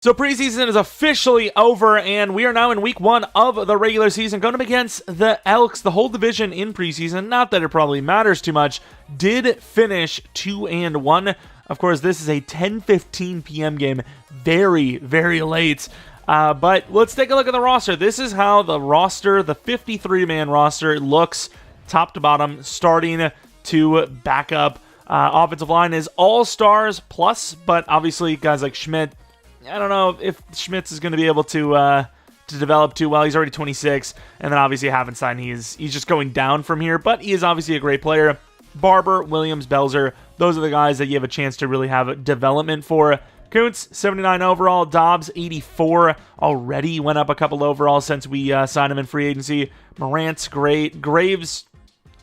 So preseason is officially over, and we are now in week 1 of the regular season, going up against the Elks. The whole division in preseason, not that it probably matters too much, did finish 2-1. Of course, this is a 10:15 p.m. game, very, very late. But let's take a look at the roster. This is how the roster, the 53-man roster, looks top to bottom, starting to back up. Offensive line is all stars plus, but obviously guys like Schmidt, I don't know if Schmitz is going to be able to develop too well. He's already 26, and then obviously Havenstein, he's just going down from here, but he is obviously a great player. Barber, Williams, Belzer, those are the guys that you have a chance to really have development for. Kuntz, 79 overall. Dobbs, 84. Already went up a couple overall since we signed him in free agency. Morant's great. Graves,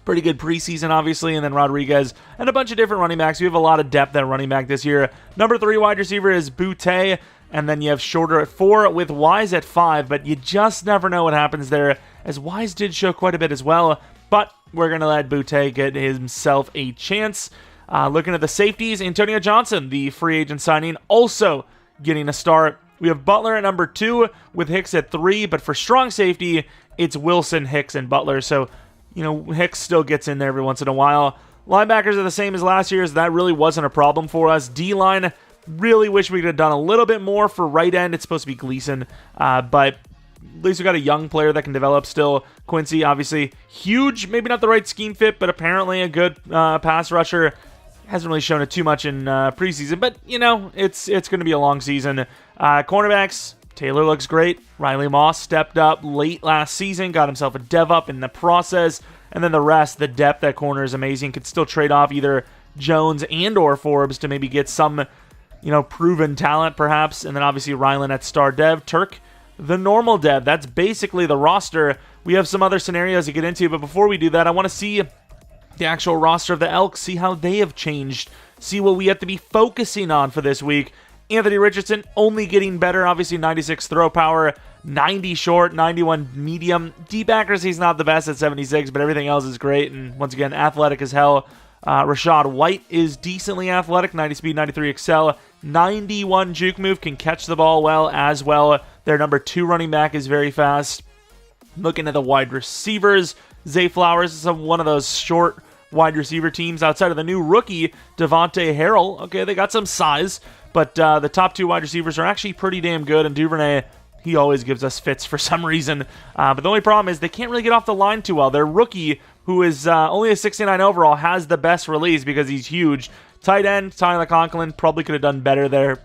pretty good preseason, obviously, and then Rodriguez, and a bunch of different running backs. We have a lot of depth at running back this year. Number 3 wide receiver is Boutte, and then you have Shorter at 4 with Wise at 5, but you just never know what happens there, as Wise did show quite a bit as well, but we're going to let Boutte get himself a chance. Looking at the safeties, Antonio Johnson, the free agent signing, also getting a start. We have Butler at number 2 with Hicks at 3, but for strong safety, it's Wilson, Hicks, and Butler, so Hicks still gets in there every once in a while. Linebackers are the same as last year's. That really wasn't a problem for us. D-line, really wish we could have done a little bit more for right end. It's supposed to be Gleason, but at least we got a young player that can develop still. Quincy, obviously, huge, maybe not the right scheme fit, but apparently a good pass rusher. Hasn't really shown it too much in preseason, but, it's going to be a long season. Cornerbacks, Taylor looks great. Riley Moss stepped up late last season, got himself a dev up in the process. And then the rest, the depth at corner is amazing. Could still trade off either Jones and or Forbes to maybe get some, proven talent perhaps. And then obviously Rylan at star dev. Turk, the normal dev. That's basically the roster. We have some other scenarios to get into, but before we do that, I want to see the actual roster of the Elks, see how they have changed, see what we have to be focusing on for this week. Anthony Richardson only getting better, obviously 96 throw power, 90 short, 91 medium. Deep accuracy is not the best at 76, but everything else is great, and once again, athletic as hell. Rashad White is decently athletic, 90 speed, 93 excel, 91 juke move, can catch the ball well as well. Their number 2 running back is very fast. Looking at the wide receivers, Zay Flowers is one of those short wide receiver teams outside of the new rookie, Devontae Harrell. Okay, they got some size, but the top 2 wide receivers are actually pretty damn good, and Duvernay, he always gives us fits for some reason. But the only problem is they can't really get off the line too well. Their rookie, who is only a 69 overall, has the best release because he's huge. Tight end, Tyler Conklin, probably could have done better there.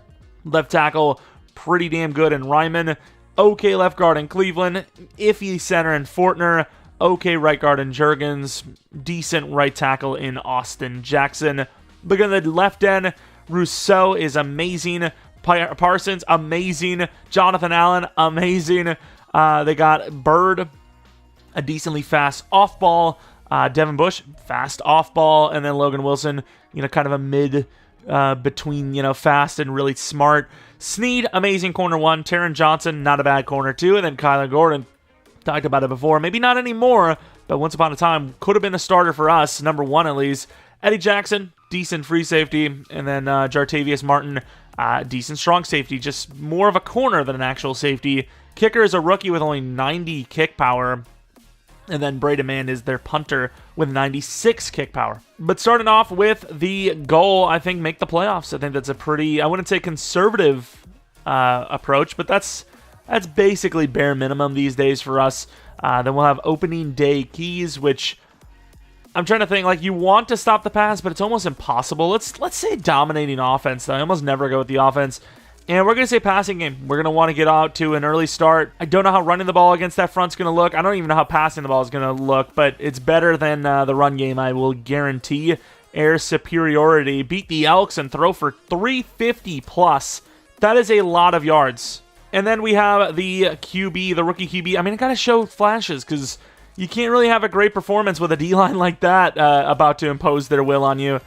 Left tackle, pretty damn good in Ryman. Okay left guard in Cleveland. Iffy center in Fortner. Okay right guard in Juergens. Decent right tackle in Austin Jackson. Looking at the left end, Rousseau is amazing. Parsons, amazing. Jonathan Allen, amazing. They got Bird, a decently fast off-ball. Devin Bush, fast off-ball. And then Logan Wilson, kind of a mid between, fast and really smart. Snead, amazing corner 1. Taron Johnson, not a bad corner 2. And then Kyler Gordon, talked about it before. Maybe not anymore, but once upon a time, could have been a starter for us, number 1 at least. Eddie Jackson, decent free safety. And then Jartavius Martin, decent strong safety, just more of a corner than an actual safety. Kicker is a rookie with only 90 kick power. And then Braden Mann is their punter with 96 kick power. But starting off with the goal, I think make the playoffs. I think that's a pretty, I wouldn't say conservative approach, but that's basically bare minimum these days for us. Then we'll have opening day keys, which I'm trying to think, you want to stop the pass, but it's almost impossible. Let's say dominating offense, though. I almost never go with the offense. And we're going to say passing game. We're going to want to get out to an early start. I don't know how running the ball against that front's going to look. I don't even know how passing the ball is going to look, but it's better than the run game, I will guarantee. Air superiority. Beat the Elks and throw for 350 plus. That is a lot of yards. And then we have the QB, the rookie QB. I got to show flashes because you can't really have a great performance with a D-line like that about to impose their will on you.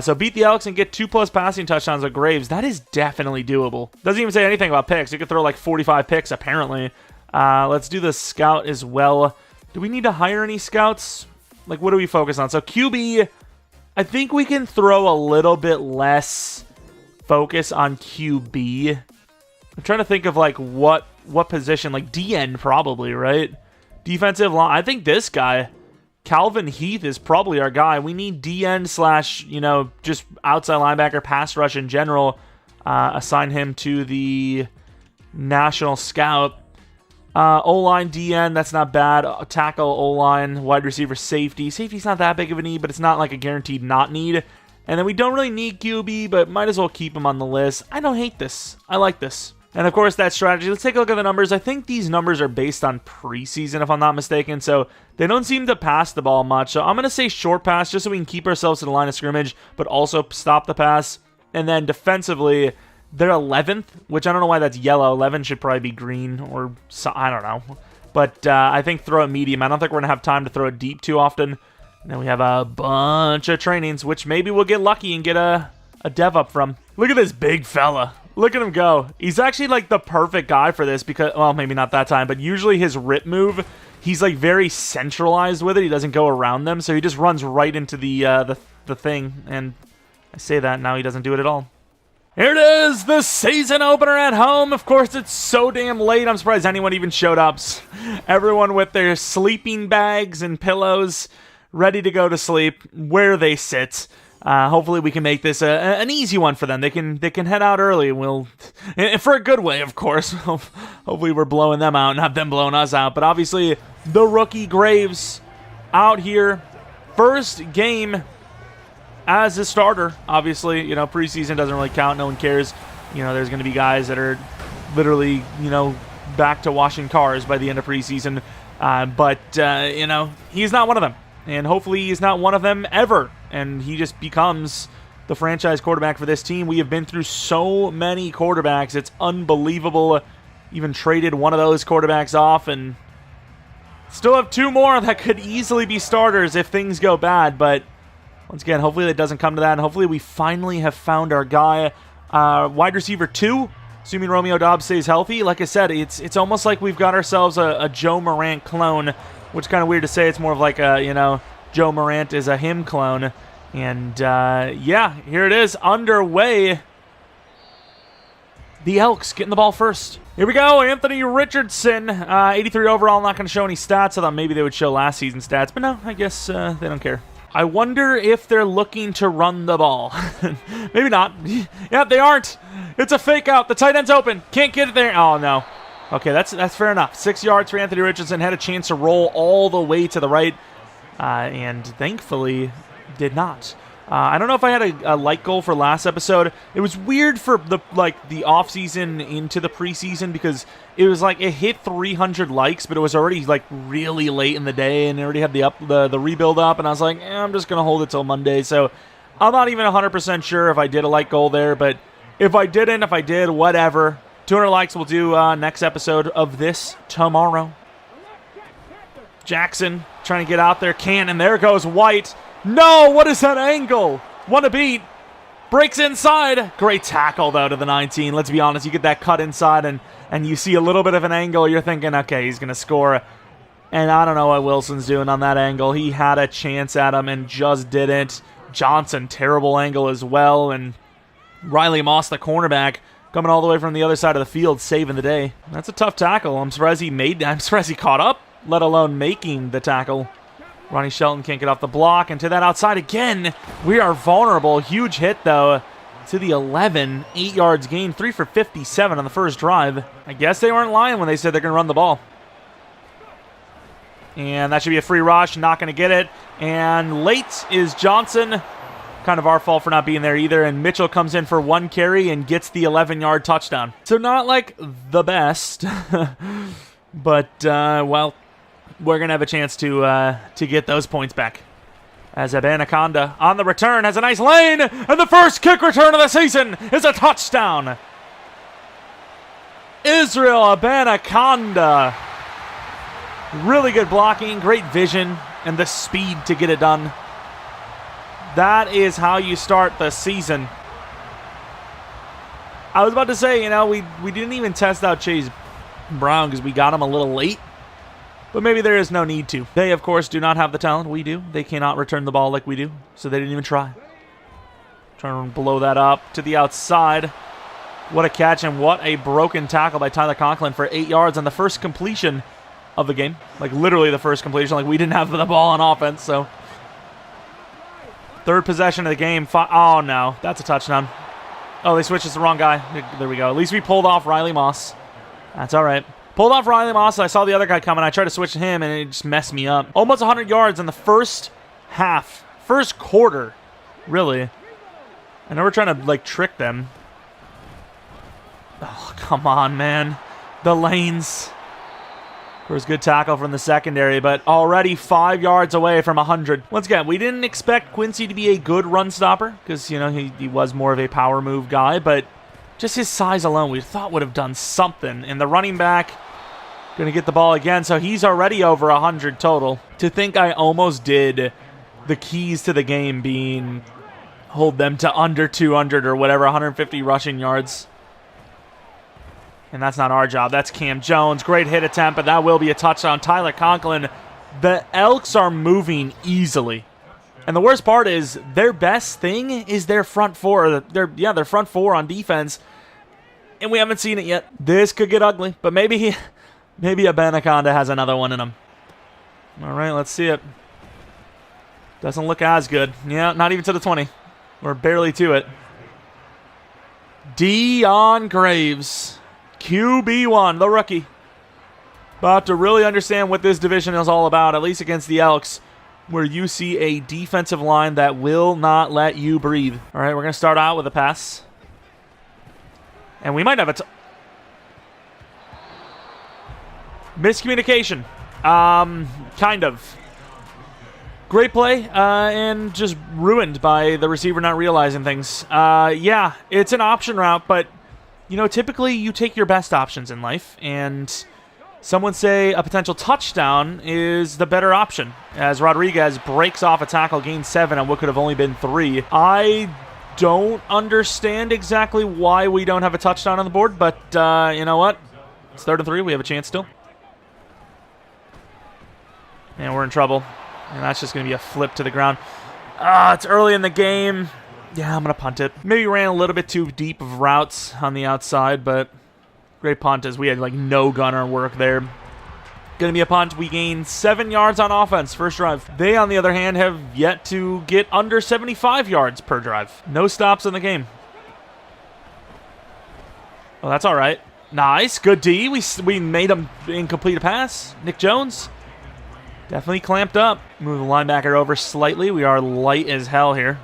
So beat the Elks and get 2+ passing touchdowns with Graves. That is definitely doable. Doesn't even say anything about picks. You could throw 45 picks, apparently. Let's do the scout as well. Do we need to hire any scouts? What do we focus on? So QB, I think we can throw a little bit less focus on QB I'm trying to think of like what position, like DN probably, right? Defensive line. I think this guy, Calvin Heath, is probably our guy. We need DN slash, you know, just outside linebacker, pass rush in general. Assign him to the national scout. O-line, DN, that's not bad. Tackle, O-line, wide receiver, safety. Safety's not that big of a need, but it's not like a guaranteed not need. And then we don't really need QB, but might as well keep him on the list. I don't hate this. I like this. And of course, that strategy. Let's take a look at the numbers. I think these numbers are based on preseason, if I'm not mistaken. So they don't seem to pass the ball much. So I'm going to say short pass just so we can keep ourselves to the line of scrimmage, but also stop the pass. And then defensively, they're 11th, which I don't know why that's yellow. 11 should probably be green or I don't know. But I think throw it medium. I don't think we're going to have time to throw it deep too often. And then we have a bunch of trainings, which maybe we'll get lucky and get a dev up from. Look at this big fella. Look at him go. He's actually like the perfect guy for this because, well, maybe not that time, but usually his rip move, he's like very centralized with it. He doesn't go around them, so he just runs right into the thing. And I say that, now he doesn't do it at all. Here it is, the season opener at home. Of course, it's so damn late. I'm surprised anyone even showed up. Everyone with their sleeping bags and pillows ready to go to sleep where they sit. Hopefully we can make this an easy one for them. They can head out early. We'll, for a good way, of course. Hopefully we're blowing them out, not them blowing us out. But obviously, the rookie Graves out here. First game as a starter. Obviously, you know, preseason doesn't really count. No one cares. You know, there's going to be guys that are literally, you know, back to washing cars by the end of preseason. But you know, he's not one of them. And hopefully he's not one of them ever. And he just becomes the franchise quarterback for this team. We have been through so many quarterbacks. It's unbelievable. Even traded one of those quarterbacks off. And still have two more that could easily be starters if things go bad. But once again, hopefully it doesn't come to that. And hopefully we finally have found our guy. Wide receiver 2. Assuming Romeo Doubs stays healthy. Like I said, it's almost like we've got ourselves a Joe Morant clone. Which is kind of weird to say. It's more of like a, you know, Joe Morant is a him clone. And, yeah, here it is, underway. The Elks getting the ball first. Here we go, Anthony Richardson, 83 overall. Not going to show any stats. I thought maybe they would show last season's stats, but no, I guess they don't care. I wonder if they're looking to run the ball. Maybe not. Yeah, they aren't. It's a fake out. The tight end's open. Can't get it there. Oh, no. Okay, that's fair enough. 6 yards for Anthony Richardson. Had a chance to roll all the way to the right, and thankfully did not. I don't know if I had a like goal for last episode. It was weird for the off season into the preseason because it was like it hit 300 likes, but it was already like really late in the day and it already had the rebuild up, and I was like, I'm just gonna hold it till Monday. So I'm not even 100% sure if I did a like goal there, but if I didn't, if I did, whatever. 200 likes we'll do next episode of this tomorrow. Jackson trying to get out there. Can't, and there goes White. No, what is that angle? What a beat. Breaks inside. Great tackle, though, to the 19. Let's be honest. You get that cut inside, and you see a little bit of an angle. You're thinking, okay, he's going to score. And I don't know what Wilson's doing on that angle. He had a chance at him and just didn't. Johnson, terrible angle as well. And Riley Moss, the cornerback, coming all the way from the other side of the field, saving the day. That's a tough tackle. I'm surprised he caught up, let alone making the tackle. Ronnie Shelton can't get off the block, and to that outside again. We are vulnerable. Huge hit, though, to the 11. 8 yards gain, 3 for 57 on the first drive. I guess they weren't lying when they said they're going to run the ball. And that should be a free rush. Not going to get it. And late is Johnson. Kind of our fault for not being there either. And Mitchell comes in for 1 carry and gets the 11-yard touchdown. So not like the best. But, well, we're going to have a chance to get those points back. As Abanaconda on the return has a nice lane. And the first kick return of the season is a touchdown. Israel Abanaconda. Really good blocking, great vision, and the speed to get it done. That is how you start the season. I was about to say, you know, we didn't even test out Chase Brown because we got him a little late. But maybe there is no need to. They, of course, do not have the talent we do. They cannot return the ball like we do, so they didn't even try. Trying to blow that up to the outside. What a catch and what a broken tackle by Tyler Conklin for 8 yards on the first completion of the game. Like literally the first completion. Like we didn't have the ball on offense, so. Third possession of the game. Oh no, that's a touchdown. Oh, they switched us the wrong guy. There we go. At least we pulled off Riley Moss. That's all right. Pulled off Riley Moss. I saw the other guy coming. I tried to switch to him, and it just messed me up. Almost 100 yards in the first half. First quarter, really. I know we're trying to, like, trick them. Oh, come on, man. The lanes. Of course, good tackle from the secondary, but already 5 yards away from 100. Once again, we didn't expect Quincy to be a good run stopper because, you know, he was more of a power move guy, but just his size alone we thought would have done something. And the running back going to get the ball again, so he's already over 100 total. To think I almost did the keys to the game being hold them to under 200 or whatever, 150 rushing yards. And that's not our job. That's Cam Jones. Great hit attempt, but that will be a touchdown. Tyler Conklin. The Elks are moving easily. And the worst part is their best thing is their front four. Their front four on defense. And we haven't seen it yet. This could get ugly, but maybe a Anaconda has another one in him. All right, let's see it. Doesn't look as good. Yeah, not even to the 20. We're barely to it. Dion Graves. QB1, the rookie. About to really understand what this division is all about, at least against the Elks, where you see a defensive line that will not let you breathe. All right, we're going to start out with a pass. And we might have a miscommunication. Kind of. Great play, and just ruined by the receiver not realizing things. Yeah, it's an option route, but you know, typically you take your best options in life, and some would say a potential touchdown is the better option, as Rodriguez breaks off a tackle, gains 7 on what could have only been 3. I don't understand exactly why we don't have a touchdown on the board, but you know what? It's 3rd and 3. We have a chance still. And we're in trouble. And that's just going to be a flip to the ground. It's early in the game. Yeah, I'm going to punt it. Maybe ran a little bit too deep of routes on the outside, but great punt as we had like no gunner work there. Going to be a punt. We gain 7 yards on offense, first drive. They, on the other hand, have yet to get under 75 yards per drive. No stops in the game. Oh, that's all right. Nice. Good D. We made him incomplete a pass. Nick Jones. Definitely clamped up. Move the linebacker over slightly. We are light as hell here.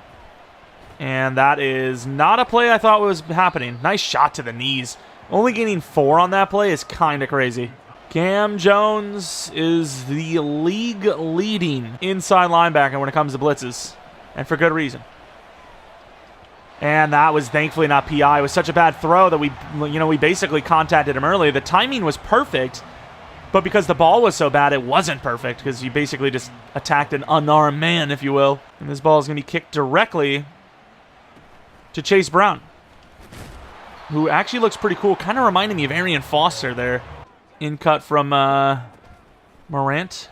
And that is not a play I thought was happening. Nice shot to the knees. Only gaining 4 on that play is kind of crazy. Cam Jones is the league leading inside linebacker when it comes to blitzes. And for good reason. And that was thankfully not PI. It was such a bad throw that we basically contacted him early. The timing was perfect. But because the ball was so bad, it wasn't perfect. Because you basically just attacked an unarmed man, if you will. And this ball is going to be kicked directly to Chase Brown, who actually looks pretty cool. Kind of reminding me of Arian Foster there. In cut from Morant.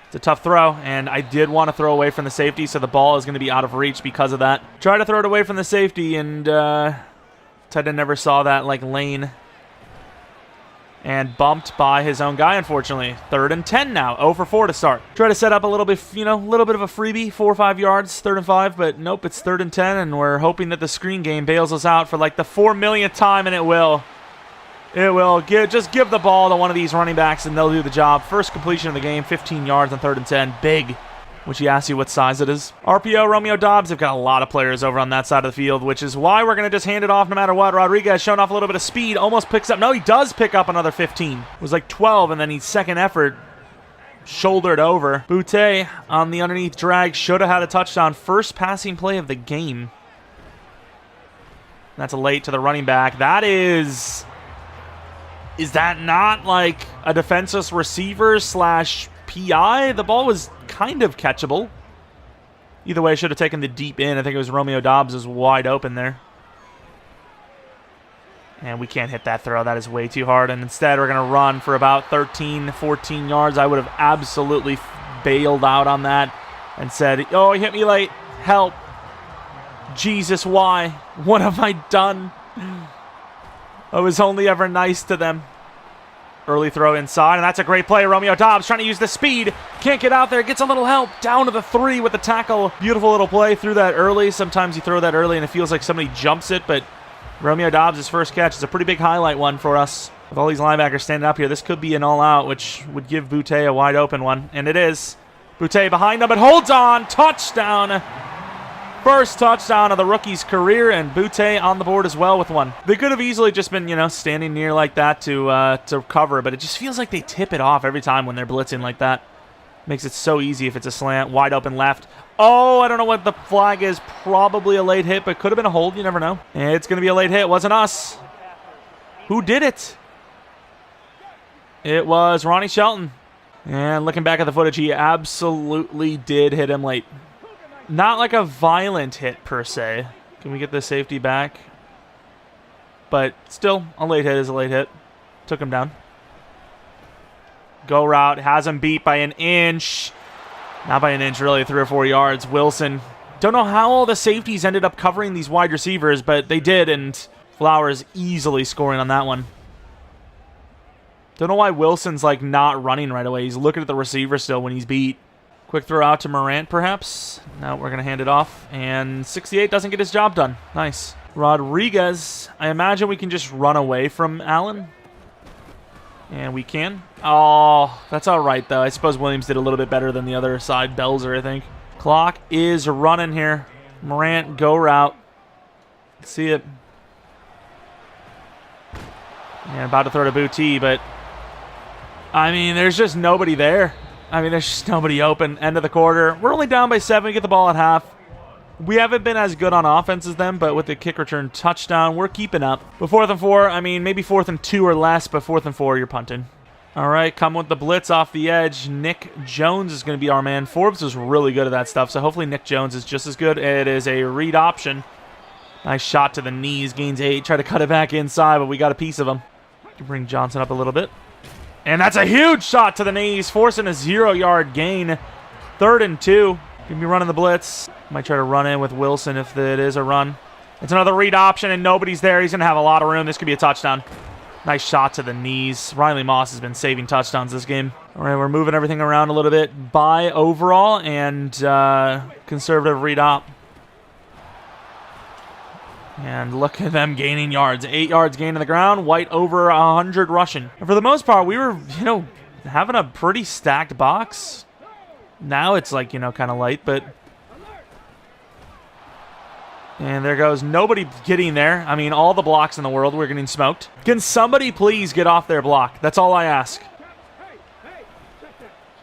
It's a tough throw, and I did want to throw away from the safety, so the ball is going to be out of reach because of that. Try to throw it away from the safety, and tight end never saw that like lane. And bumped by his own guy, unfortunately. 3rd and 10 now. 0 for 4 to start. Try to set up a little bit, a little bit of a freebie. 4 or 5 yards, 3rd and 5. But nope, it's 3rd and 10. And we're hoping that the screen game bails us out for like the 4 millionth time. And it will. It will. Just give the ball to one of these running backs and they'll do the job. First completion of the game. 15 yards on 3rd and 10. Big. Which he asks you what size it is. RPO, Romeo Dobbs have got a lot of players over on that side of the field, which is why we're going to just hand it off no matter what. Rodriguez showing off a little bit of speed, almost picks up. No, he does pick up another 15. It was like 12, and then he's second effort, shouldered over. Boutte on the underneath drag, should have had a touchdown. First passing play of the game. That's a late to the running back. That is that not like a defenseless receiver / PI? The ball was kind of catchable. Either way, I should have taken the deep in. I think it was Romeo Dobbs is wide open there. And we can't hit that throw. That is way too hard. And instead, we're going to run for about 13, 14 yards. I would have absolutely bailed out on that and said, oh, he hit me late. Help. Jesus, why? What have I done? I was only ever nice to them. Early throw inside, and that's a great play. Romeo Dobbs trying to use the speed. Can't get out there. Gets a little help. Down to the 3 with the tackle. Beautiful little play. Threw that early. Sometimes you throw that early and it feels like somebody jumps it, but Romeo Dobbs' first catch is a pretty big highlight one for us. With all these linebackers standing up here, this could be an all-out, which would give Boutte a wide open one, and it is. Boutte behind him, but holds on. Touchdown. First touchdown of the rookie's career, and Boutte on the board as well with one. They could have easily just been, standing near like that to cover, but it just feels like they tip it off every time when they're blitzing like that. Makes it so easy if it's a slant. Wide open left. Oh, I don't know what the flag is. Probably a late hit, but could have been a hold. You never know. It's going to be a late hit. It wasn't us. Who did it? It was Ronnie Shelton. And looking back at the footage, he absolutely did hit him late. Not like a violent hit, per se. Can we get the safety back? But still, a late hit is a late hit. Took him down. Go route. Has him beat by an inch. Not by an inch, really. 3 or 4 yards. Wilson. Don't know how all the safeties ended up covering these wide receivers, but they did, and Flowers easily scoring on that one. Don't know why Wilson's, not running right away. He's looking at the receiver still when he's beat. Quick throw out to Morant, perhaps. Now we're going to hand it off. And 68 doesn't get his job done. Nice. Rodriguez. I imagine we can just run away from Allen. And we can. Oh, that's all right, though. I suppose Williams did a little bit better than the other side. Belzer, I think. Clock is running here. Morant, go route. Let's see it. And about to throw to Boutte, but I mean, there's just nobody there. There's just nobody open. End of the quarter. We're only down by 7. We get the ball at half. We haven't been as good on offense as them, but with the kick return touchdown, we're keeping up. But 4th and 4, maybe 4th and 2 or less, but 4th and 4, you're punting. All right, come with the blitz off the edge. Nick Jones is going to be our man. Forbes is really good at that stuff, so hopefully Nick Jones is just as good. It is a read option. Nice shot to the knees. Gains 8. Try to cut it back inside, but we got a piece of him. Bring Johnson up a little bit. And that's a huge shot to the knees, forcing a 0-yard gain. 3rd and 2. Gonna be running the blitz. Might try to run in with Wilson if it is a run. It's another read option, and nobody's there. He's going to have a lot of room. This could be a touchdown. Nice shot to the knees. Riley Moss has been saving touchdowns this game. All right, we're moving everything around a little bit. By overall and conservative read op. And look at them gaining yards. 8 yards gain to the ground. White over 100 rushing. And for the most part, we were, having a pretty stacked box. Now it's kind of light, but... And there goes. Nobody getting there. All the blocks in the world, we're getting smoked. Can somebody please get off their block? That's all I ask.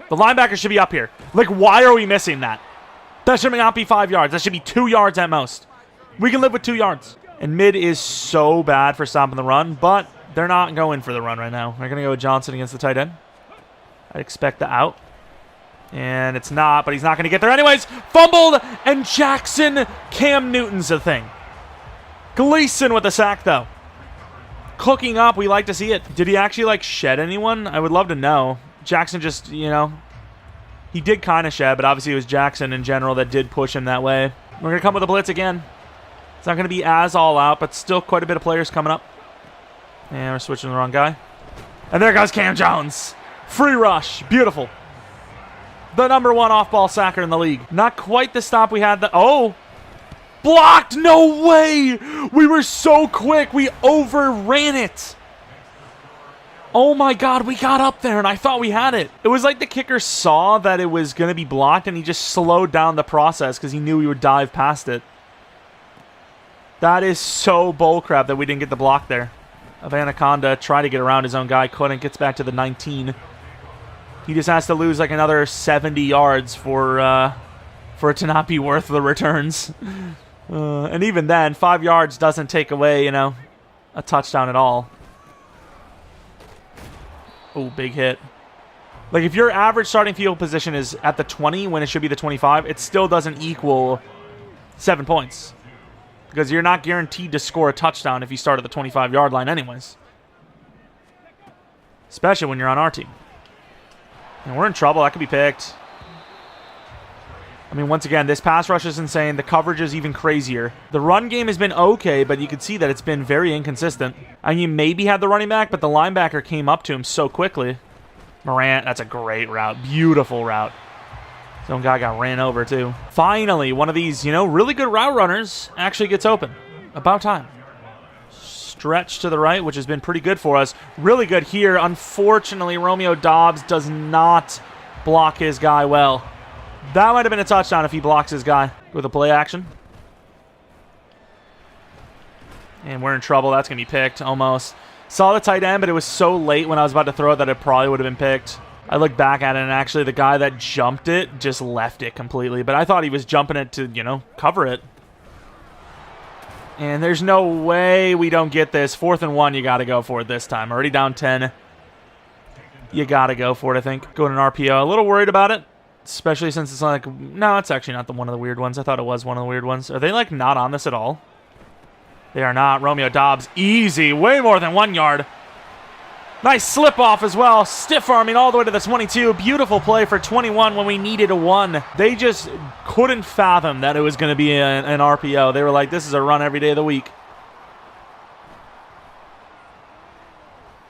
The linebacker should be up here. Why are we missing that? That should not be 5 yards. That should be 2 yards at most. We can live with 2 yards. And mid is so bad for stopping the run, but they're not going for the run right now. They're going to go with Johnson against the tight end. I'd expect the out. And it's not, but he's not going to get there anyways. Fumbled, and Jackson Cam Newton's a thing. Gleason with the sack, though. Cooking up. We like to see it. Did he actually, shed anyone? I would love to know. Jackson just, he did kind of shed, but obviously it was Jackson in general that did push him that way. We're going to come with a blitz again. It's not going to be as all out, but still quite a bit of players coming up. And we're switching the wrong guy. And there goes Cam Jones. Free rush. Beautiful. The #1 off-ball sacker in the league. Not quite the stop we had. Oh! Blocked! No way! We were so quick. We overran it. Oh my God, we got up there and I thought we had it. It was like the kicker saw that it was going to be blocked and he just slowed down the process because he knew we would dive past it. That is so bullcrap that we didn't get the block there. Anaconda tried to get around his own guy, couldn't, gets back to the 19. He just has to lose another 70 yards for it to not be worth the returns. And even then, 5 yards doesn't take away, a touchdown at all. Oh, big hit. If your average starting field position is at the 20 when it should be the 25, it still doesn't equal 7 points. Because you're not guaranteed to score a touchdown if you start at the 25-yard line anyways. Especially when you're on our team. And we're in trouble. That could be picked. I mean, once again, this pass rush is insane. The coverage is even crazier. The run game has been okay, but you can see that it's been very inconsistent. I mean, maybe had the running back, but the linebacker came up to him so quickly. Morant, that's a great route. Beautiful route. Some guy got ran over, too. Finally, one of these, really good route runners actually gets open. About time. Stretch to the right, which has been pretty good for us. Really good here. Unfortunately, Romeo Doubs does not block his guy well. That might have been a touchdown if he blocks his guy with a play action. And we're in trouble. That's going to be picked almost. Saw the tight end, but it was so late when I was about to throw it that it probably would have been picked. I looked back at it, and actually the guy that jumped it just left it completely. But I thought he was jumping it to, cover it. And there's no way we don't get this. 4th and 1, you got to go for it this time. Already down 10. You got to go for it, I think. Going an RPO. A little worried about it. Especially since it's like... No, it's actually not one of the weird ones. I thought it was one of the weird ones. Are they, not on this at all? They are not. Romeo Doubs. Easy. Way more than 1 yard. Nice slip off as well. Stiff arming all the way to the 22. Beautiful play for 21 when we needed a 1. They just couldn't fathom that it was going to be an RPO. They were like, this is a run every day of the week.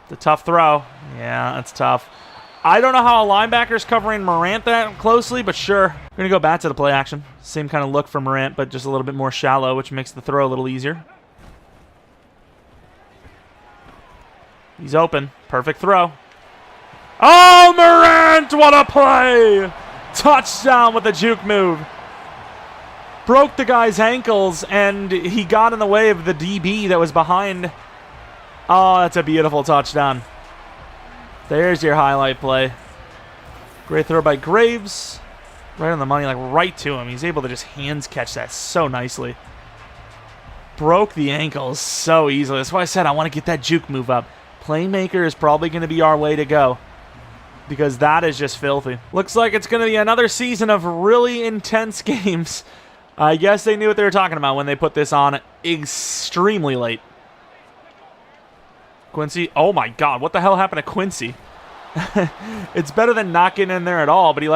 The tough throw. Yeah, that's tough. I don't know how a linebacker's covering Morant that closely, but sure. We're going to go back to the play action. Same kind of look for Morant, but just a little bit more shallow, which makes the throw a little easier. He's open. Perfect throw. Oh, Morant! What a play! Touchdown with a juke move. Broke the guy's ankles, and he got in the way of the DB that was behind. Oh, that's a beautiful touchdown. There's your highlight play. Great throw by Graves. Right on the money, right to him. He's able to just hands catch that so nicely. Broke the ankles so easily. That's why I said I want to get that juke move up. Playmaker is probably going to be our way to go, because that is just filthy. Looks like it's going to be another season of really intense games. I guess they knew what they were talking about when they put this on extremely late. Quincy, oh my God, what the hell happened to Quincy? It's better than not getting in there at all, but he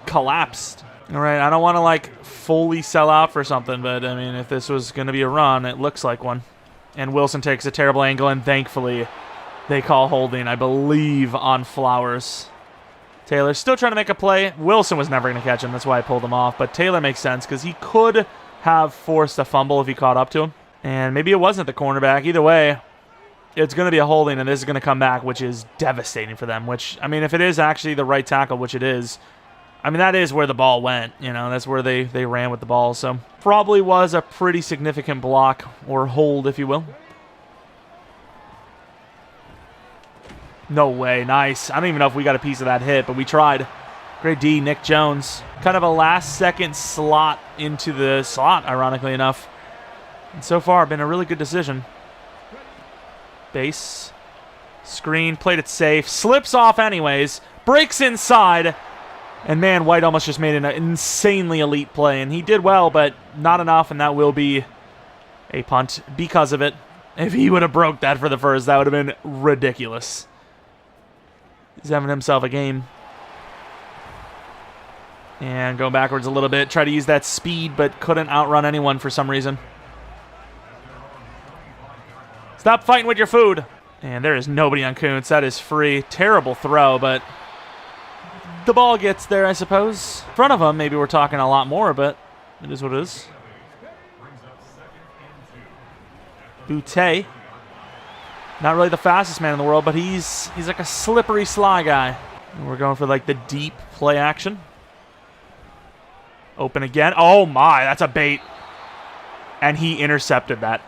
collapsed. All right, I don't want to fully sell out for something, but I mean, if this was going to be a run, it looks like one. And Wilson takes a terrible angle, and thankfully they call holding, I believe, on Flowers. Taylor still trying to make a play. Wilson was never going to catch him. That's why I pulled him off. But Taylor makes sense because he could have forced a fumble if he caught up to him. And maybe it wasn't the cornerback. Either way, it's going to be a holding, and this is going to come back, which is devastating for them. Which, I mean, if it is actually the right tackle, which it is, I mean, that is where the ball went. That's where they ran with the ball. So probably was a pretty significant block, or hold, if you will. No way. Nice. I don't even know if we got a piece of that hit, but we tried. Great D, Nick Jones. Kind of a last-second slot into the slot, ironically enough. And so far, been a really good decision. Base. Screen. Played it safe. Slips off anyways. Breaks inside. And man, White almost just made an insanely elite play. And he did well, but not enough, and that will be a punt because of it. If he would have broke that for the first, that would have been ridiculous. He's having himself a game. And go backwards a little bit. Try to use that speed, but couldn't outrun anyone for some reason. Stop fighting with your food. And there is nobody on Kuntz. That is free. Terrible throw, but the ball gets there, I suppose. In front of him, maybe we're talking a lot more, but it is what it is. Boutte. Not really the fastest man in the world, but he's like a slippery, sly guy. And we're going for the deep play action. Open again. Oh my, that's a bait. And he intercepted that.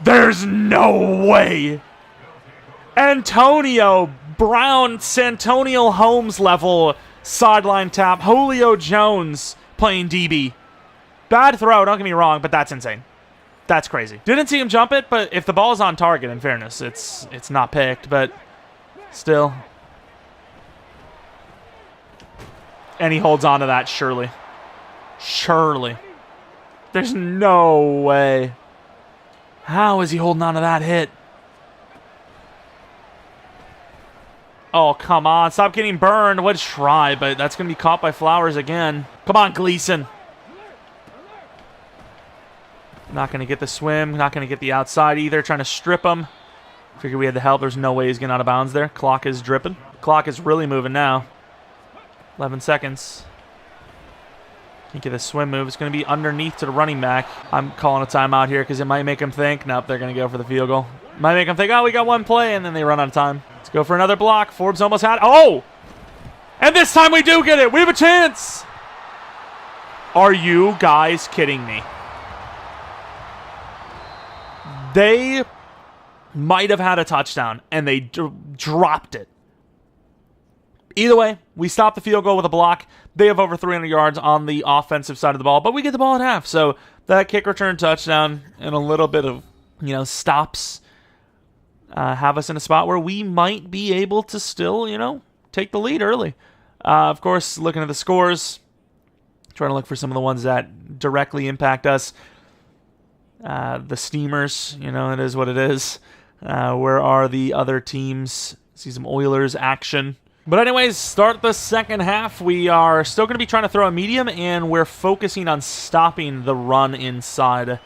There's no way. Antonio Brown, Santonio Holmes level sideline tap. Julio Jones playing DB. Bad throw, don't get me wrong, but that's insane. That's crazy. Didn't see him jump it, but if the ball's on target, in fairness, it's not picked, but still. And he holds on to that, surely. Surely. There's no way. How is he holding on to that hit? Oh, come on. Stop getting burned. What a try, but that's going to be caught by Flowers again. Come on, Gleason. Not going to get the swim. Not going to get the outside either. Trying to strip him. Figured we had the help. There's no way he's getting out of bounds there. Clock is dripping. Clock is really moving now. 11 seconds. Can't get the swim move. It's going to be underneath to the running back. I'm calling a timeout here because it might make him think. Nope, they're going to go for the field goal. Might make them think, oh, we got one play, and then they run out of time. Let's go for another block. Forbes almost had it. Oh! And this time we do get it. We have a chance. Are you guys kidding me? They might have had a touchdown, and they dropped it. Either way, we stop the field goal with a block. They have over 300 yards on the offensive side of the ball, but we get the ball at half. So that kick return touchdown and a little bit of, stops have us in a spot where we might be able to still, take the lead early. Of course, looking at the scores, trying to look for some of the ones that directly impact us. The Steamers, it is what it is. Where are the other teams? See some Oilers action. But anyways, start the second half. We are still going to be trying to throw a medium, and we're focusing on stopping the run inside,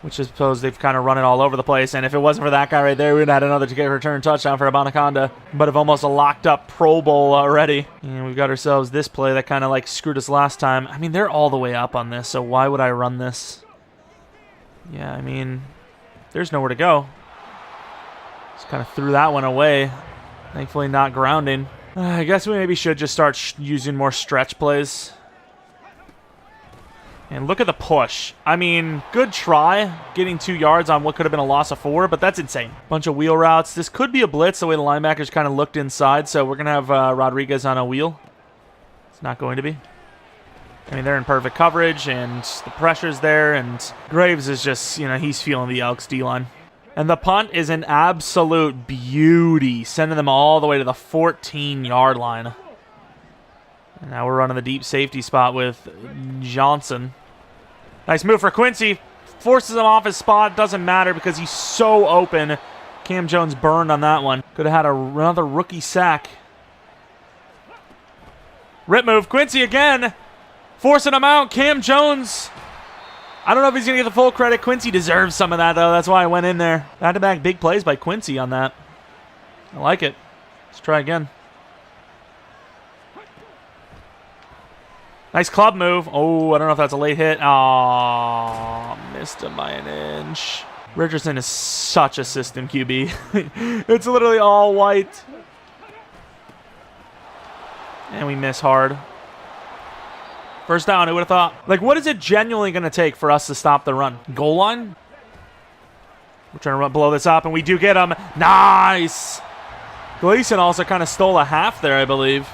which I suppose they've kind of run it all over the place. And if it wasn't for that guy right there, we would have had another kick return touchdown for Abanaconda, but have almost a locked up Pro Bowl already. And we've got ourselves this play that kind of like screwed us last time. I mean, they're all the way up on this, so why would I run this? Yeah, I mean, there's nowhere to go. Just kind of threw that one away. Thankfully not grounding. I guess we maybe should just start using more stretch plays. And look at the push. I mean, good try getting 2 yards on what could have been a loss of 4, but that's insane. Bunch of wheel routes. This could be a blitz the way the linebackers kind of looked inside, so we're going to have Rodriguez on a wheel. It's not going to be. I mean, they're in perfect coverage, and the pressure's there, and Graves is just, he's feeling the Elks D-line. And the punt is an absolute beauty, sending them all the way to the 14-yard line. And now we're running the deep safety spot with Johnson. Nice move for Quincy. Forces him off his spot. Doesn't matter because he's so open. Cam Jones burned on that one. Could have had another rookie sack. Rip move. Quincy again. Forcing him out. Cam Jones. I don't know if he's going to get the full credit. Quincy deserves some of that, though. That's why I went in there. Back-to-back big plays by Quincy on that. I like it. Let's try again. Nice club move. Oh, I don't know if that's a late hit. Oh, missed him by an inch. Richardson is such a system QB. It's literally all white. And we miss hard. First down, who would have thought? Like, what is it genuinely going to take for us to stop the run? Goal line? We're trying to blow this up, and we do get him. Nice! Gleason also kind of stole a half there, I believe.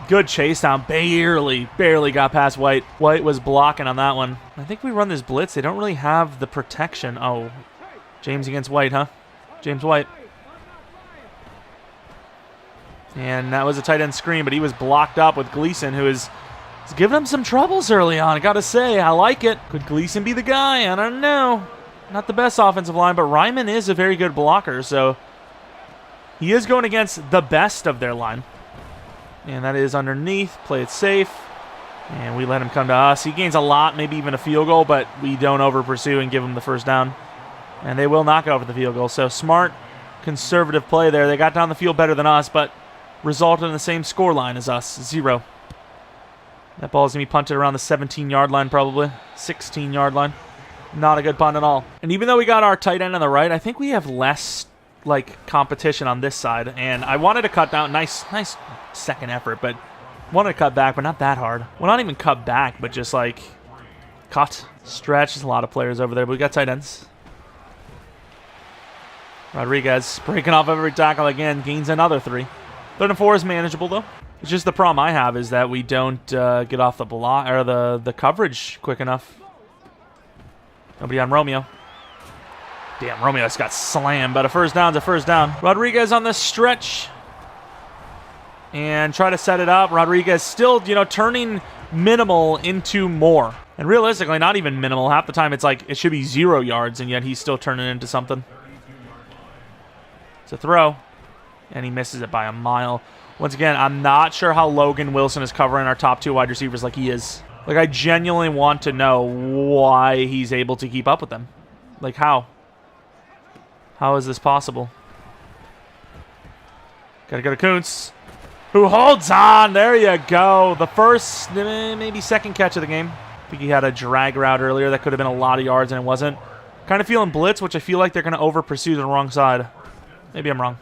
Good chase down. Barely got past White. White was blocking on that one. I think we run this blitz. They don't really have the protection. Oh, James against White, huh? James White. And that was a tight end screen, but he was blocked up with Gleason, who is giving him some troubles early on. I got to say, I like it. Could Gleason be the guy? I don't know. Not the best offensive line, but Ryman is a very good blocker, so he is going against the best of their line. And that is underneath. Play it safe. And we let him come to us. He gains a lot, maybe even a field goal, but we don't over-pursue and give him the first down. And they will not go for the field goal. So smart, conservative play there. They got down the field better than us, but resulted in the same score line as us, 0. That ball is going to be punted around the 17-yard line probably, 16-yard line. Not a good punt at all. And even though we got our tight end on the right, I think we have less competition on this side. And I wanted to cut down, nice second effort, but wanted to cut back, but not that hard. Well, not even cut back, but just cut. Stretch. There's a lot of players over there, but we got tight ends. Rodriguez breaking off every tackle again, gains another 3. 3rd and 4 is manageable, though. It's just the problem I have is that we don't get off the block or the coverage quick enough. Nobody on Romeo. Damn, Romeo just got slammed, but a first down's a first down. Rodriguez on the stretch. And try to set it up. Rodriguez still, turning minimal into more. And realistically, not even minimal. Half the time it's it should be 0 yards, and yet he's still turning into something. It's a throw. And he misses it by a mile. Once again, I'm not sure how Logan Wilson is covering our top 2 wide receivers like he is. Like, I genuinely want to know why he's able to keep up with them. Like, how? How is this possible? Gotta go to Kuntz, who holds on. There you go. The first, maybe second catch of the game. I think he had a drag route earlier that could have been a lot of yards, and it wasn't. Kind of feeling blitz, which I feel like they're going to over-pursue the wrong side. Maybe I'm wrong.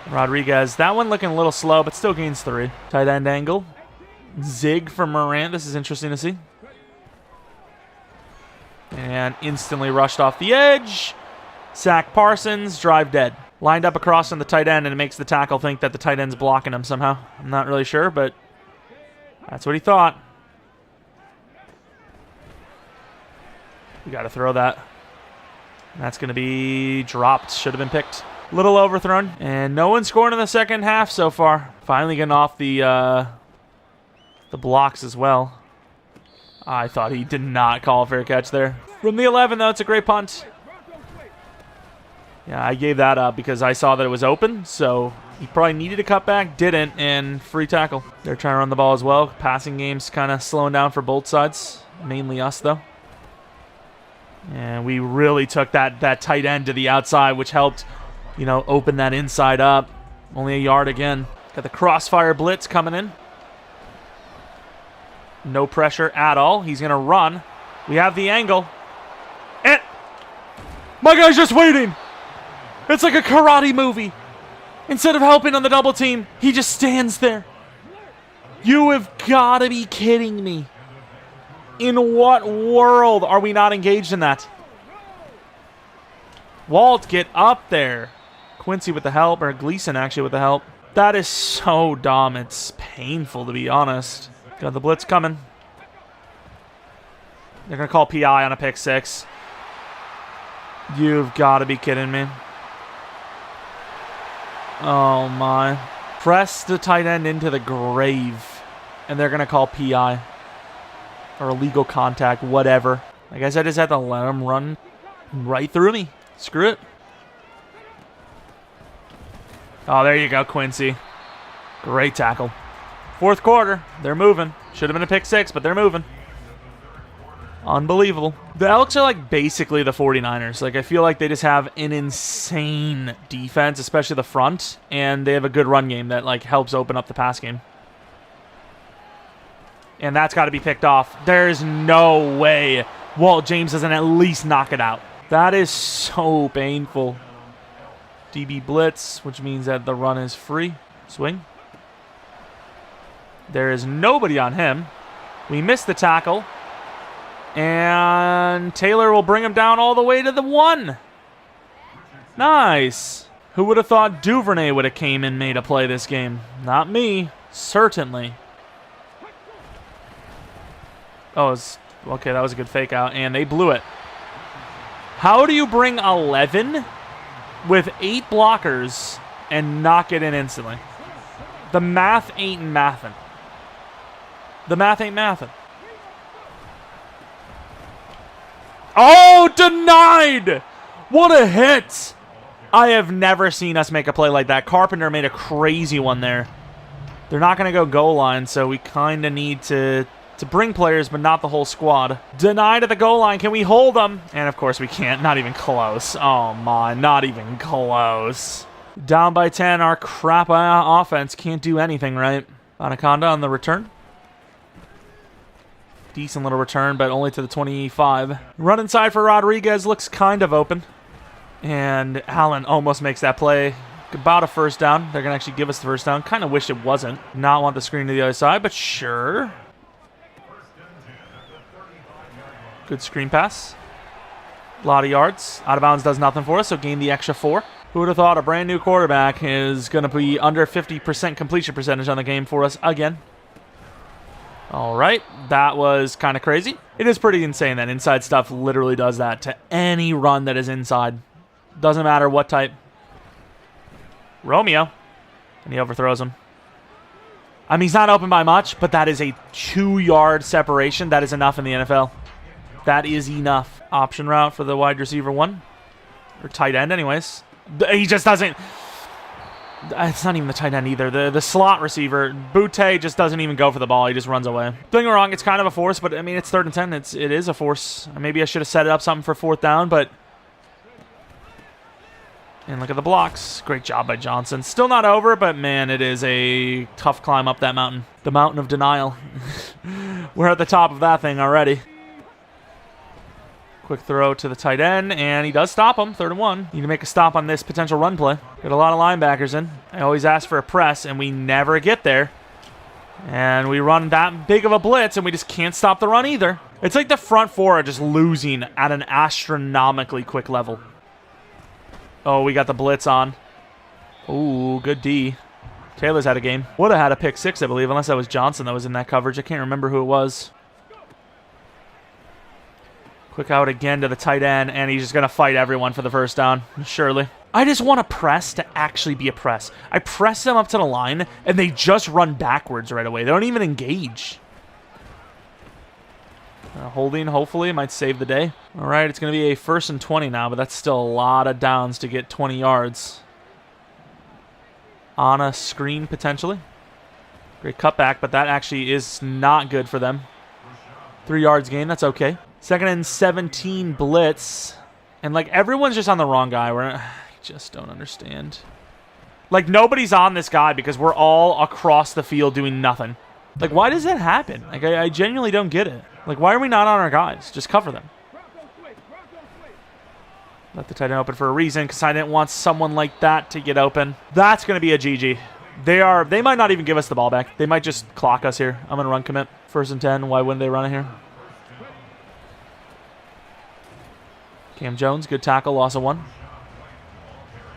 Rodriguez. That one looking a little slow, but still gains 3. Tight end angle. Zig from Morant. This is interesting to see. And instantly rushed off the edge. Sack Parsons. Drive dead. Lined up across on the tight end, and it makes the tackle think that the tight end's blocking him somehow. I'm not really sure, but that's what he thought. We got to throw that. That's going to be dropped. Should have been picked. Little overthrown. And no one scoring in the second half so far. Finally getting off the blocks as well. I thought he did not call a fair catch there. From the 11, though, it's a great punt. Yeah, I gave that up because I saw that it was open, so he probably needed a cutback, didn't, and free tackle. They're trying to run the ball as well. Passing game's kind of slowing down for both sides. Mainly us, though. And we really took that tight end to the outside, which helped, you know, open that inside up. Only a yard again. Got the crossfire blitz coming in. No pressure at all. He's going to run. We have the angle. And my guy's just waiting. It's like a karate movie. Instead of helping on the double team, he just stands there. You have got to be kidding me. In what world are we not engaged in that? Walt, get up there. Quincy with the help, or Gleason actually with the help. That is so dumb. It's painful, to be honest. Got the blitz coming. They're going to call PI on a pick 6. You've got to be kidding me. Oh, my. Press the tight end into the grave, and they're going to call PI. Or illegal contact, whatever. I guess I just had to let him run right through me. Screw it. Oh, there you go, Quincy. Great tackle. Fourth quarter. They're moving. Should have been a pick 6, but they're moving. Unbelievable. The Elks are like basically the 49ers. Like, I feel like they just have an insane defense, especially the front, and they have a good run game that like helps open up the pass game. And that's got to be picked off. There's no way Walt James doesn't at least knock it out. That is so painful. DB blitz, which means that the run is free. Swing. There is nobody on him. We missed the tackle. And Taylor will bring him down all the way to the 1. Nice. Who would have thought Duvernay would have came and made a play this game? Not me. Certainly. Oh, okay, that was a good fake out, and they blew it. How do you bring 11 with 8 blockers and knock it in instantly? The math ain't mathin'. The math ain't mathin'. Oh, denied! What a hit! I have never seen us make a play like that. Carpenter made a crazy one there. They're not going to go goal line, so we kind of need to bring players, but not the whole squad. Denied at the goal line. Can we hold them? And, of course, we can't. Not even close. Oh, my. Not even close. Down by 10. Our crap offense can't do anything right. Anaconda on the return. Decent little return, but only to the 25. Run inside for Rodriguez. Looks kind of open. And Allen almost makes that play. About a first down. They're going to actually give us the first down. Kind of wish it wasn't. Not want the screen to the other side, but sure. Good screen pass. A lot of yards. Out of bounds does nothing for us, so gain the extra 4. Who would have thought a brand new quarterback is going to be under 50% completion percentage on the game for us again? All right, that was kind of crazy. It is pretty insane that inside stuff literally does that to any run that is inside. Doesn't matter what type. Romeo. And he overthrows him. I mean, he's not open by much, but that is a 2-yard separation. That is enough in the NFL. That is enough. Option route for the wide receiver 1. Or tight end anyways. He just doesn't. It's not even the tight end either. The slot receiver, Butte, just doesn't even go for the ball. He just runs away. Don't get me wrong, it's kind of a force, but I mean, it's 3rd and 10. It is a force. Maybe I should have set it up something for 4th down, but... And look at the blocks. Great job by Johnson. Still not over, but man, it is a tough climb up that mountain. The mountain of denial. We're at the top of that thing already. Quick throw to the tight end, and he does stop him. 3rd and 1. Need to make a stop on this potential run play. Got a lot of linebackers in. I always ask for a press, and we never get there. And we run that big of a blitz, and we just can't stop the run either. It's like the front four are just losing at an astronomically quick level. Oh, we got the blitz on. Ooh, good D. Taylor's had a game. Would have had a pick 6, I believe, unless that was Johnson that was in that coverage. I can't remember who it was. Quick out again to the tight end, and he's just going to fight everyone for the 1st down, surely. I just want a press to actually be a press. I press them up to the line, and they just run backwards right away. They don't even engage. Holding, hopefully, might save the day. All right, it's going to be a 1st and 20 now, but that's still a lot of downs to get 20 yards. On a screen, potentially. Great cutback, but that actually is not good for them. 3 yards gain, that's okay. 2nd and 17 blitz. And, like, everyone's just on the wrong guy. I just don't understand. Like, nobody's on this guy because we're all across the field doing nothing. Like, why does that happen? Like, I genuinely don't get it. Like, why are we not on our guys? Just cover them. Let the tight end open for a reason because I didn't want someone like that to get open. That's going to be a GG. They might not even give us the ball back. They might just clock us here. I'm going to run commit. 1st and 10. Why wouldn't they run it here? Cam Jones, good tackle, loss of 1.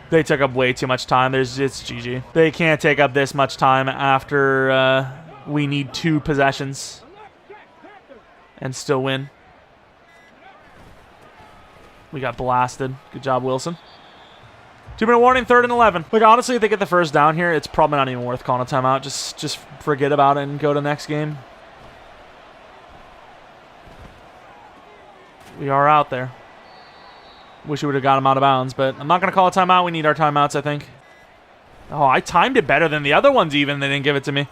They took up way too much time. It's GG. They can't take up this much time after we need 2 possessions and still win. We got blasted. Good job, Wilson. 2-minute warning, 3rd and 11. Like, honestly, if they get the 1st down here, it's probably not even worth calling a timeout. Just forget about it and go to the next game. We are out there. Wish we would have got him out of bounds, but I'm not going to call a timeout. We need our timeouts, I think. Oh, I timed it better than the other ones even. They didn't give it to me.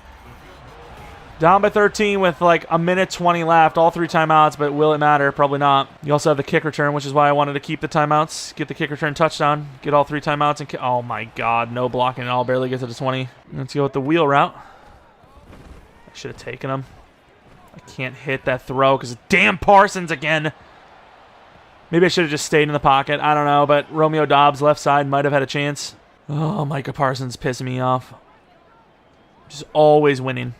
Down by 13 with like a minute 20 left. All 3 timeouts, but will it matter? Probably not. You also have the kick return, which is why I wanted to keep the timeouts. Get the kick return touchdown. Get all 3 timeouts. And oh, my God. No blocking at all. Barely get to the 20. Let's go with the wheel route. I should have taken him. I can't hit that throw because damn Parsons again. Maybe I should have just stayed in the pocket. I don't know, but Romeo Doubs, left side, might have had a chance. Oh, Micah Parsons pissing me off. Just always winning.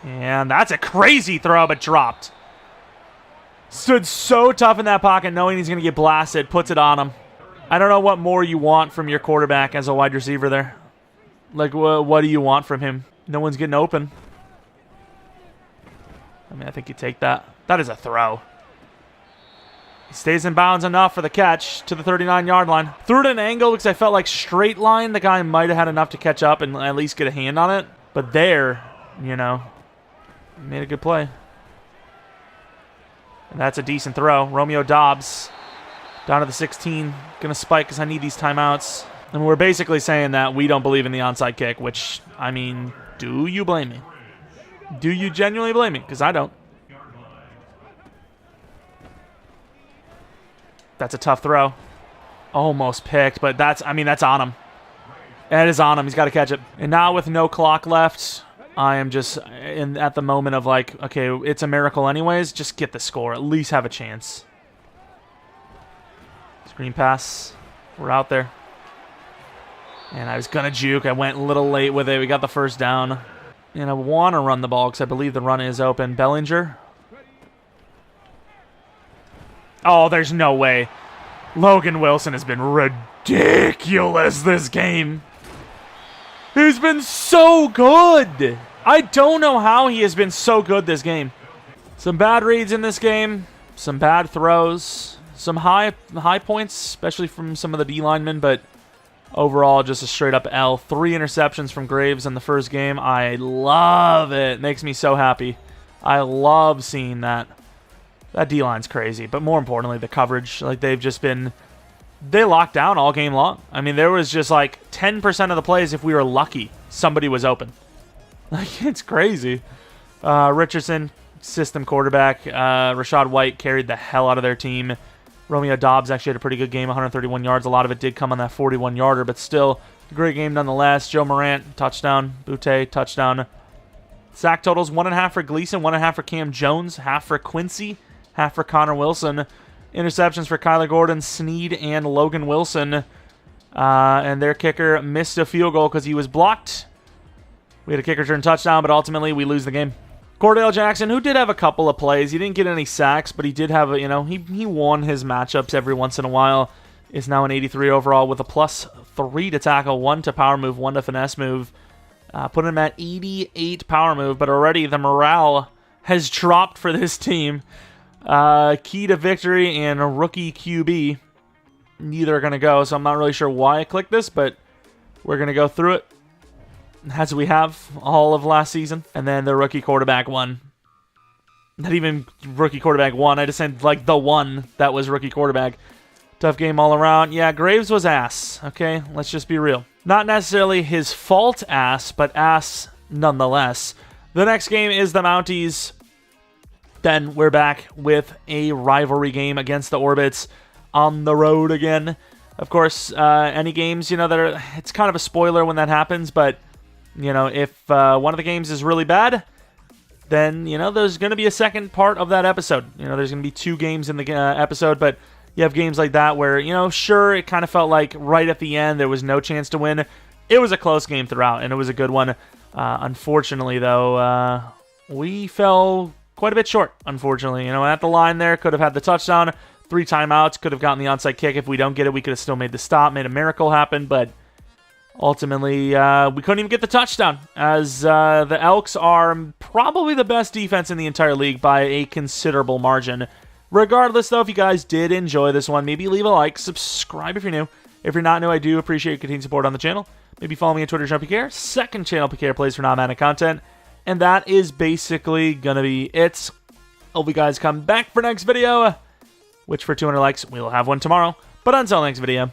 And that's a crazy throw, but dropped. Stood so tough in that pocket, knowing he's going to get blasted. Puts it on him. I don't know what more you want from your quarterback as a wide receiver there. Like, what do you want from him? No one's getting open. I mean, I think you take that. That is a throw. He stays in bounds enough for the catch to the 39-yard line. Threw it at an angle because I felt like straight line, the guy might have had enough to catch up and at least get a hand on it. But there, you know, made a good play. And that's a decent throw. Romeo Doubs down to the 16. Going to spike because I need these timeouts. And we're basically saying that we don't believe in the onside kick, which, I mean, do you blame me? Do you genuinely blame me? Because I don't. That's a tough throw. Almost picked, but that's on him. It is on him. He's got to catch it. And now with no clock left, I am just at the moment of like, okay, it's a miracle anyways. Just get the score. At least have a chance. Screen pass. We're out there. And I was going to juke. I went a little late with it. We got the 1st down. And I want to run the ball because I believe the run is open. Bellinger. Oh, there's no way. Logan Wilson has been ridiculous this game. He's been so good. I don't know how he has been so good this game. Some bad reads in this game. Some bad throws. Some high points, especially from some of the D linemen, but overall just a straight up L. 3 interceptions from Graves in the first game. I love it. Makes me so happy. I love seeing that. That D-line's crazy, but more importantly, the coverage. Like, they've just been they locked down all game long. I mean, there was just like 10% of the plays, if we were lucky, somebody was open. Like, it's crazy. Richardson, system quarterback. Rashad White carried the hell out of their team. Romeo Dobbs actually had a pretty good game, 131 yards. A lot of it did come on that 41-yarder, but still a great game nonetheless. Joe Morant, touchdown. Butte, touchdown. Sack totals, 1.5 for Gleason, 1.5 for Cam Jones, half for Quincy, half for Connor Wilson. Interceptions for Kyler Gordon, Snead, and Logan Wilson. And their kicker missed a field goal because he was blocked. We had a kick return touchdown, but ultimately we lose the game. Cordell Jackson, who did have a couple of plays. He didn't get any sacks, but he did have, he won his matchups every once in a while. Is now an 83 overall with a +3 to tackle, 1 to power move, 1 to finesse move. Put him at 88 power move, but already the morale has dropped for this team. Key to victory and a rookie QB. Neither are going to go, so I'm not really sure why I clicked this, but we're going to go through it as we have all of last season. And then the rookie quarterback one. Not even rookie quarterback one. I just said like the one that was rookie quarterback. Tough game all around. Yeah, Graves was ass. Okay, let's just be real. Not necessarily his fault ass, but ass nonetheless. The next game is the Mounties. Then we're back with a rivalry game against the Orbits on the road again. Of course, any games, that are, it's kind of a spoiler when that happens, but, if one of the games is really bad, then, there's going to be a second part of that episode. There's going to be 2 games in the episode, but you have games like that where, sure, it kind of felt like right at the end there was no chance to win. It was a close game throughout, and it was a good one. Unfortunately, though, we fell quite a bit short, unfortunately. At the line there, could have had the touchdown, 3 timeouts, could have gotten the onside kick. If we don't get it, we could have still made the stop, made a miracle happen, but ultimately, we couldn't even get the touchdown, as the Elks are probably the best defense in the entire league by a considerable margin. Regardless, though, if you guys did enjoy this one, maybe leave a like, subscribe if you're new. If you're not new, I do appreciate your continued support on the channel. Maybe follow me on Twitter, Jeromepkr. Second channel, Pkr Plays for non-Madden content. And that is basically going to be it. Hope you guys come back for next video, which for 200 likes, we'll have one tomorrow. But until next video,